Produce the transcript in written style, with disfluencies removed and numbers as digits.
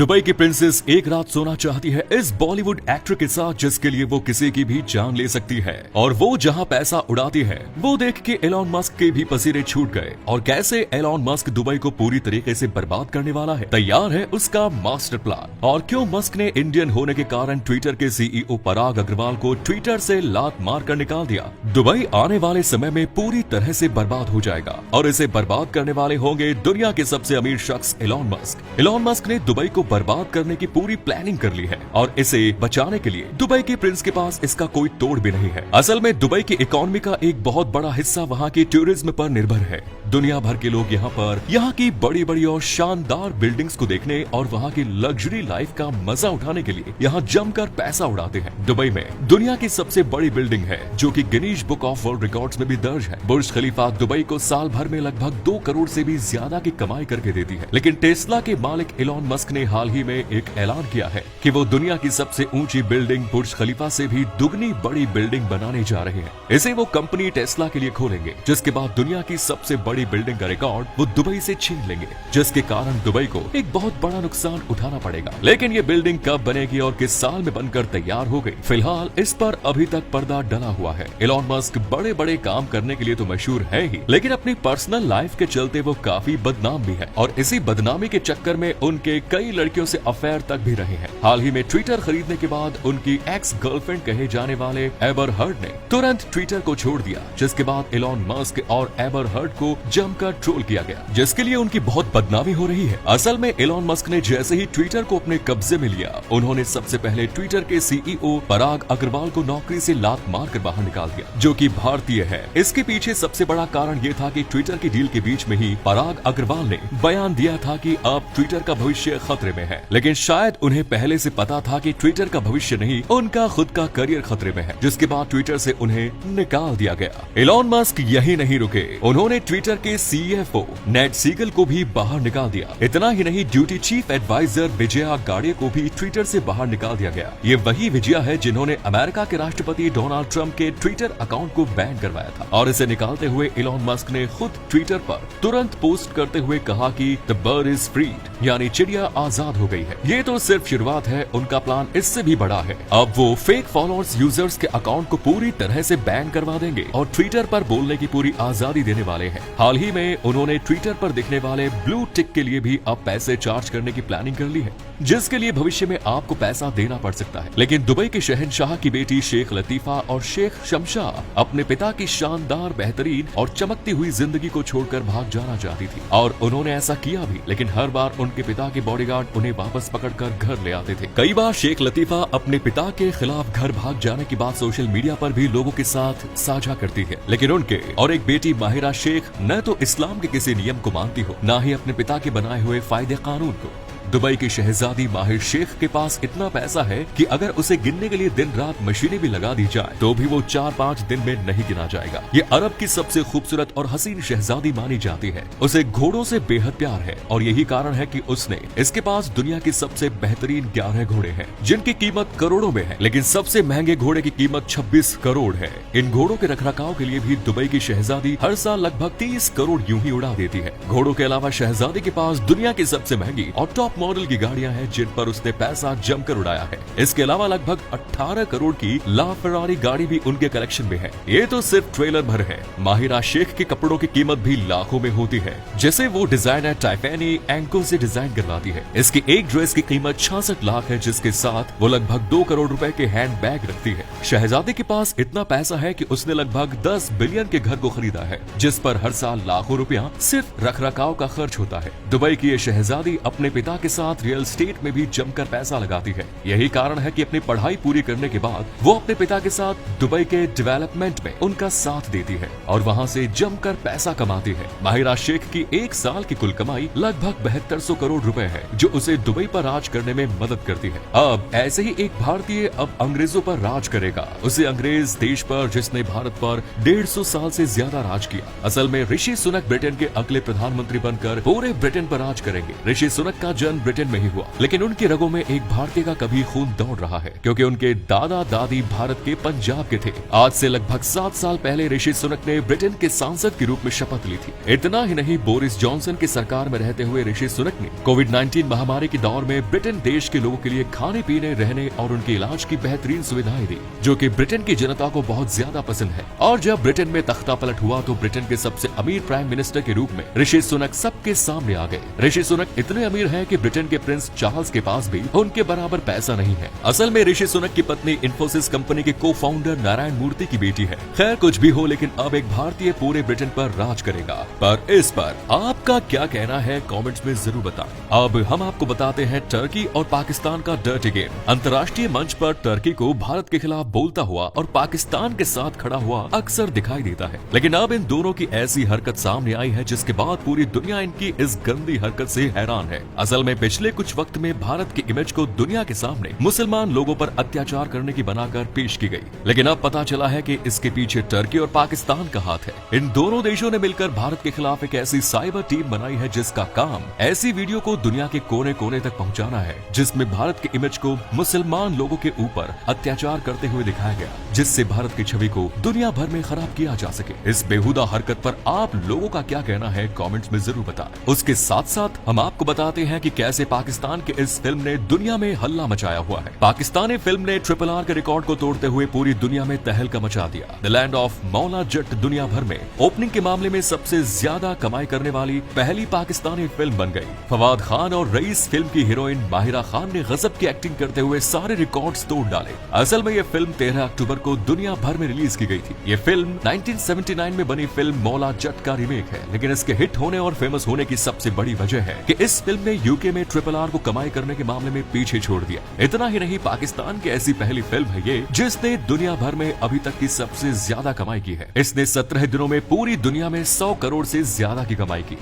Dubai की princess एक रात सोना चाहती है इस बॉलीवुड एक्टर के साथ जिसके लिए वो किसी की भी जान ले सकती है। और वो जहां पैसा उड़ाती है वो देख के एलॉन मस्क के भी पसीने छूट गए। और कैसे एलॉन मस्क दुबई को पूरी तरीके से बर्बाद करने वाला है, तैयार है उसका मास्टर प्लान। और क्यों मस्क ने इंडियन होने के कारण ट्विटर के सीईओ पराग अग्रवाल को ट्विटर से लात मार कर निकाल दिया। दुबई आने वाले समय में पूरी तरह से बर्बाद हो जाएगा और इसे बर्बाद करने वाले होंगे दुनिया के सबसे अमीर शख्स एलॉन मस्क। एलॉन मस्क ने दुबई को बर्बाद करने की पूरी प्लानिंग कर ली है और इसे बचाने के लिए दुबई के प्रिंस के पास इसका कोई तोड़ भी नहीं है। असल में दुबई की इकोनॉमी का एक बहुत बड़ा हिस्सा वहाँ की टूरिज्म पर निर्भर है। दुनिया भर के लोग यहाँ की बड़ी बड़ी और शानदार बिल्डिंग्स को देखने और वहाँ की लग्जरी लाइफ का मजा उठाने के लिए यहाँ जमकर पैसा उड़ाते हैं। दुबई में दुनिया की सबसे बड़ी बिल्डिंग है जो कि Guinness book of world records में भी दर्ज है। बुर्ज खलीफा दुबई को साल भर में लगभग 2 करोड़ से भी ज्यादा की कमाई करके देती है। लेकिन टेस्ला के मालिक एलॉन मस्क ने हाल ही में एक ऐलान किया है कि वो दुनिया की सबसे ऊंची बिल्डिंग बुर्ज खलीफा से भी दुगनी बड़ी बिल्डिंग बनाने जा रहे हैं। इसे वो कंपनी टेस्ला के लिए खोलेंगे, जिसके बाद दुनिया की सबसे बड़ी बिल्डिंग का रिकॉर्ड वो दुबई से छीन लेंगे, जिसके कारण दुबई को एक बहुत बड़ा नुकसान उठाना पड़ेगा। लेकिन ये बिल्डिंग कब बनेगी और किस साल में बनकर तैयार हो गई, फिलहाल इस पर अभी तक पर्दा डला हुआ है। एलॉन मस्क बड़े बड़े काम करने के लिए तो मशहूर है ही, लेकिन अपनी पर्सनल लाइफ के चलते वो काफी बदनाम भी है और इसी बदनामी के चक्कर में उनके कई लड़कियों से अफेयर तक भी रहे हैं। हाल ही में ट्विटर खरीदने के बाद उनकी एक्स गर्लफ्रेंड कहे जाने वाले एबर हर्ड ने तुरंत ट्विटर को छोड़ दिया, जिसके बाद एलॉन मस्क और एबर हर्ड को जमकर ट्रोल किया गया, जिसके लिए उनकी बहुत बदनामी हो रही है। असल में एलॉन मस्क ने जैसे ही ट्विटर को अपने कब्जे में लिया, उन्होंने सबसे पहले ट्विटर के सीईओ पराग अग्रवाल को नौकरी से लात मार कर बाहर निकाल दिया, जो कि भारतीय है। इसके पीछे सबसे बड़ा कारण ये था कि ट्विटर की डील के बीच में ही पराग अग्रवाल ने बयान दिया था कि अब ट्विटर का भविष्य खतरे में है। लेकिन शायद उन्हें पहले से पता था कि ट्विटर का भविष्य नहीं, उनका खुद का करियर खतरे में है, जिसके बाद ट्विटर से उन्हें निकाल दिया गया। एलॉन मस्क यही नहीं रुके, उन्होंने ट्विटर के सीएफओ नेड सीगल को भी बाहर निकाल दिया। इतना ही नहीं, ड्यूटी चीफ एडवाइजर विजया गाड़े को भी ट्विटर से बाहर निकाल दिया गया। ये वही विजया है जिन्होंने अमेरिका के राष्ट्रपति डोनाल्ड ट्रंप के ट्विटर अकाउंट को बैन करवाया था। और इसे निकालते हुए एलॉन मस्क ने खुद ट्विटर पर तुरंत पोस्ट करते हुए कहा कि द बर्ड इज फ्रीड, यानी चिड़िया आजाद हो गई है। ये तो सिर्फ शुरुआत है, उनका प्लान इससे भी बड़ा है। अब वो फेक फॉलोअर्स यूजर्स के अकाउंट को पूरी तरह से बैन करवा देंगे और ट्विटर पर बोलने की पूरी आजादी देने वाले हैं। हाल ही में उन्होंने ट्विटर पर दिखने वाले ब्लू टिक के लिए भी अब पैसे चार्ज करने की प्लानिंग कर ली है, जिसके लिए भविष्य में आपको पैसा देना पड़ सकता है। लेकिन दुबई के शहंशाह की बेटी शेख लतीफा और शेख शमशाह अपने पिता की शानदार, बेहतरीन और चमकती हुई जिंदगी को छोड़कर भाग जाना चाहती थी और उन्होंने ऐसा किया भी। लेकिन हर बार उनके पिता के बॉडीगार्ड उन्हें वापस पकड़कर घर ले आते थे। कई बार शेख लतीफा अपने पिता के खिलाफ घर भाग जाने की बात सोशल मीडिया पर भी लोगों के साथ साझा करती है। लेकिन उनके और एक बेटी माहिरा शेख न तो इस्लाम के किसी नियम को मानती हो, न ही अपने पिता के बनाए हुए फायदे कानून को। दुबई की शहजादी माहिर शेख के पास इतना पैसा है कि अगर उसे गिनने के लिए दिन रात मशीनें भी लगा दी जाए तो भी वो 4-5 दिन में नहीं गिना जाएगा। ये अरब की सबसे खूबसूरत और हसीन शहजादी मानी जाती है। उसे घोड़ों से बेहद प्यार है और यही कारण है कि उसने इसके पास दुनिया की सबसे बेहतरीन 11 घोड़े हैं, जिनकी कीमत करोड़ों में है। लेकिन सबसे महंगे घोड़े की कीमत 26 करोड़ है। इन घोड़ों के रखरखाव के लिए भी दुबई की शहजादी हर साल लगभग 30 करोड़ यूं ही उड़ा देती है। घोड़ों के अलावा शहजादी के पास दुनिया की सबसे महंगी और टॉप मॉडल की गाड़ियां हैं, जिन पर उसने पैसा जमकर उड़ाया है। इसके अलावा लगभग 18 करोड़ की ला फरारी गाड़ी भी उनके कलेक्शन में है। ये तो सिर्फ ट्रेलर भर है। माहिरा शेख के कपड़ों की कीमत भी लाखों में होती है, जिसे वो डिजाइनर टाइफैनी एंको से डिजाइन करवाती है। इसकी एक ड्रेस की कीमत 66 लाख है, जिसके साथ वो लगभग 2 करोड़ रुपए के हैंड बैग रखती है। शहजादी के पास इतना पैसा है कि उसने लगभग 10 बिलियन के घर को खरीदा है, जिस पर हर साल लाखों रुपया सिर्फ रखरखाव का खर्च होता है। दुबई की ये शहजादी अपने पिता के साथ रियल एस्टेट में भी जमकर पैसा लगाती है। यही कारण है कि अपनी पढ़ाई पूरी करने के बाद वो अपने पिता के साथ दुबई के डेवलपमेंट में उनका साथ देती है और वहां से जमकर पैसा कमाती है। माहिरा शेख की एक साल की कुल कमाई लगभग 7200 करोड़ रुपए है, जो उसे दुबई पर राज करने में मदद करती है। अब ऐसे ही एक भारतीय अब अंग्रेजों पर राज करेगा, उसे अंग्रेज देश पर जिसने भारत पर 150 साल से ज्यादा राज किया। असल में ऋषि सुनक ब्रिटेन के अगले प्रधानमंत्री बनकर पूरे ब्रिटेन पर राज करेंगे। ऋषि सुनक का जन्म जन्म ब्रिटेन में ही हुआ, लेकिन उनके रगों में एक भारतीय का कभी खून दौड़ रहा है, क्योंकि उनके दादा दादी भारत के पंजाब के थे। आज से लगभग 7 साल पहले ऋषि सुनक ने ब्रिटेन के सांसद के रूप में शपथ ली थी। इतना ही नहीं, बोरिस जॉनसन की सरकार में रहते हुए ऋषि सुनक ने कोविड-19 महामारी के दौर में ब्रिटेन देश के लोगों के लिए खाने पीने, रहने और उनके इलाज की बेहतरीन सुविधाएं दी, जो कि ब्रिटेन की जनता को बहुत ज्यादा पसंद है। और जब ब्रिटेन में तख्ता पलट हुआ तो ब्रिटेन के सबसे अमीर प्राइम मिनिस्टर के रूप में ऋषि सुनक सबके सामने आ गए। ऋषि सुनक इतने अमीर हैं कि ब्रिटेन के प्रिंस चार्ल्स के पास भी उनके बराबर पैसा नहीं है। असल में ऋषि सुनक की पत्नी इंफोसिस कंपनी के को फाउंडर नारायण मूर्ति की बेटी है। खैर कुछ भी हो, लेकिन अब एक भारतीय पूरे ब्रिटेन पर राज करेगा। पर इस पर आपका क्या कहना है, कमेंट्स में जरूर बताएं। अब हम आपको बताते हैं टर्की और पाकिस्तान का डर्टी गेम। अंतर्राष्ट्रीय मंच पर टर्की को भारत के खिलाफ बोलता हुआ और पाकिस्तान के साथ खड़ा हुआ अक्सर दिखाई देता है, लेकिन अब इन दोनों की ऐसी हरकत सामने आई है जिसके बाद पूरी दुनिया इनकी इस गंदी हरकत से हैरान है। असल में पिछले कुछ वक्त में भारत की इमेज को दुनिया के सामने मुसलमान लोगों पर अत्याचार करने की बनाकर पेश की गई, लेकिन अब पता चला है कि इसके पीछे टर्की और पाकिस्तान का हाथ है। इन दोनों देशों ने मिलकर भारत के खिलाफ एक ऐसी साइबर टीम बनाई है जिसका काम ऐसी वीडियो को दुनिया के कोने कोने तक पहुंचाना है जिसमें भारत की इमेज को मुसलमान लोगों के ऊपर अत्याचार करते हुए दिखाया गया, जिससे भारत की छवि को दुनिया भर में खराब किया जा सके। इस बेहुदा हरकत पर आप लोगों का क्या कहना है, कमेंट्स में जरूर बताएं। उसके साथ साथ हम आपको बताते हैं कि कैसे पाकिस्तान के इस फिल्म ने दुनिया में हल्ला मचाया हुआ है। पाकिस्तानी फिल्म ने RRR के रिकॉर्ड को तोड़ते हुए पूरी दुनिया में तहलका मचा दिया। The land of Maula Jatt दुनिया भर में ओपनिंग के मामले में सबसे ज्यादा कमाई करने वाली पहली पाकिस्तानी फिल्म बन गई। फवाद खान और रईस फिल्म की हीरोइन माहिरा खान ने गजब की एक्टिंग करते हुए सारे रिकॉर्ड्स तोड़ डाले। असल में ये फिल्म 13 अक्टूबर को दुनिया भर में रिलीज की गई थी। ये फिल्म 1979 में बनी फिल्म मौला जट का रीमेक है, लेकिन इसके हिट होने और फेमस होने की सबसे बड़ी वजह है कि इस फिल्म ने यूके में RRR को कमाई करने के मामले में पीछे छोड़ दिया। इतना ही नहीं, पाकिस्तान की ऐसी पहली फिल्म है ये जिसने दुनिया भर में अभी तक की सबसे ज्यादा कमाई की है। इसने 17 दिनों में पूरी दुनिया में 100 करोड़ से ज्यादा की कमाई की।